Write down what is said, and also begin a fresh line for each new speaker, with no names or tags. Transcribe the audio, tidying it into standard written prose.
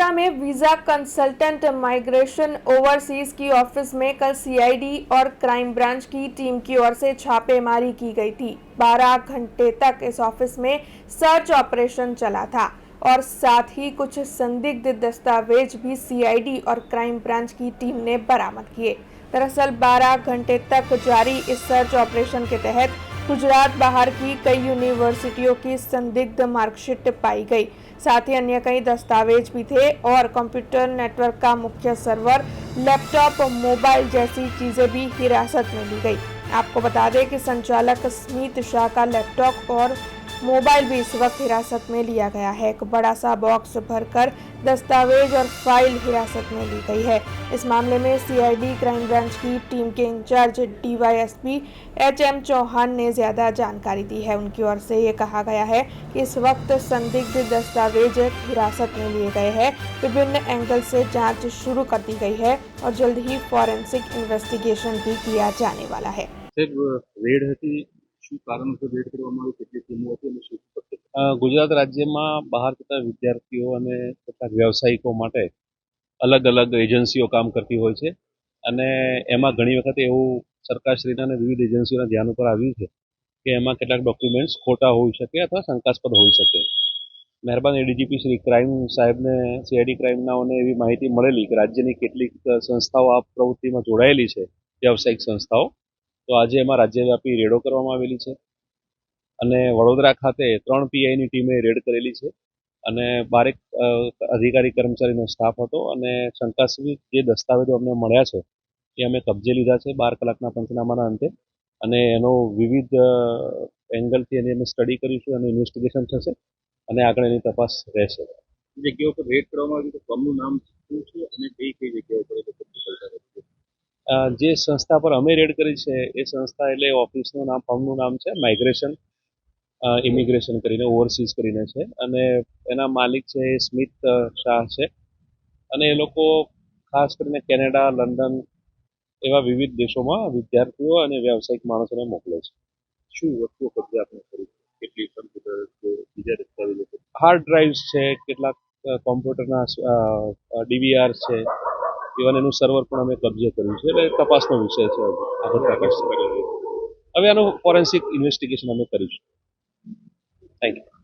वडोदरा में visa consultant migration overseas की office में कल सीआईडी और क्राइम ब्रांच की टीम की ओर से छापेमारी की गई थी। 12 घंटे तक इस ऑफिस में सर्च ऑपरेशन चला था और साथ ही कुछ संदिग्ध दस्तावेज भी सीआईडी और क्राइम ब्रांच की टीम ने बरामद किए। दरअसल 12 घंटे तक जारी इस सर्च ऑपरेशन के तहत गुजरात बाहर की कई यूनिवर्सिटियों की संदिग्ध मार्कशीट पाई गई। साथ ही अन्य कई दस्तावेज भी थे और कंप्यूटर नेटवर्क का मुख्य सर्वर, लैपटॉप, मोबाइल जैसी चीजें भी हिरासत में ली गई। आपको बता दें कि संचालक स्मित शाह का लैपटॉप और मोबाइल भी इस वक्त हिरासत में लिया गया है। एक बड़ा सा बॉक्स भरकर दस्तावेज और फाइल हिरासत में ली गई है। इस मामले में सीआईडी क्राइम ब्रांच की टीम के इंचार्ज डीवाईएसपी एचएम चौहान ने ज्यादा जानकारी दी है। उनकी ओर से ये कहा गया है कि इस वक्त संदिग्ध दस्तावेज हिरासत में लिए गए हैं। विभिन्न एंगल से जांच शुरू कर दी गई है और जल्द ही फॉरेंसिक इन्वेस्टिगेशन भी किया जाने वाला है।
ગુજરાત રાજ્યમાં બહાર જતા વિદ્યાર્થીઓ અને કેટલાક વ્યવસાયિકો માટે અલગ અલગ એજન્સીઓ કામ કરતી હોય છે અને એમાં ઘણી વખત એવું સરકારશ્રીના અને વિવિધ એજન્સીઓના ધ્યાન ઉપર આવ્યું છે કે એમાં કેટલાક ડોક્યુમેન્ટ્સ ખોટા હોઈ શકે અથવા શંકાસ્પદ હોઈ શકે। મહેરબાન એડીજીપી શ્રી ક્રાઇમ સાહેબને સીઆઈડી ક્રાઇમનાઓને એવી માહિતી મળેલી કે રાજ્યની કેટલીક સંસ્થાઓ આ પ્રવૃત્તિમાં જોડાયેલી છે, વ્યવસાયિક સંસ્થાઓ। તો આજે એમાં રાજ્યવ્યાપી રેડો કરવામાં આવેલી છે અને વડોદરા ખાતે 3 પીઆઈની ટીમે રેડ કરેલી છે અને 12 અધિકારી કર્મચારીનો સ્ટાફ હતો અને શંકાસ્પદ જે દસ્તાવેજો અમને મળ્યા છે એ અમે કબજે લીધા છે 12 કલાકના પંચનામાના અંતે અને એનો વિવિધ એંગલથી એની અમે સ્ટડી કરીશું અને ઇન્વેસ્ટિગેશન થશે અને આગળ એની તપાસ રહેશે।
જગ્યાઓ પર રેડ કરવામાં આવી તો ફર્મનું નામ શું છે અને કઈ જગ્યાઓ પર
જે સંસ્થા પર અમે રેડ કરી છે એ સંસ્થા એટલે ઓફિસનું નામ, ફર્મનું નામ છે માઇગ્રેશન ઇમિગ્રેશન કરીને, ઓવરસીઝ કરીને છે અને એના માલિક છે એ સ્મિત શાહ છે અને એ લોકો ખાસ કરીને કેનેડા, લંડન એવા વિવિધ દેશોમાં વિદ્યાર્થીઓ અને વ્યાવસાયિક માણસોને મોકલે છે।
શું વસ્તુઓ કબજે આપણે કરી કેટલી કમ્પ્યુટર કે બીજા દસ્તાવેજો,
હાર્ડ ડ્રાઈવ્સ છે, કેટલાક કોમ્પ્યુટરના ડીવીઆર છે, ઇવન એનું સર્વર પણ અમે કબજે કર્યું છે એટલે તપાસનો વિષય છે। આગળ તપાસ હવે આનું ફોરેન્સિક ઇન્વેસ્ટિગેશન અમે કરીશું। Thank you.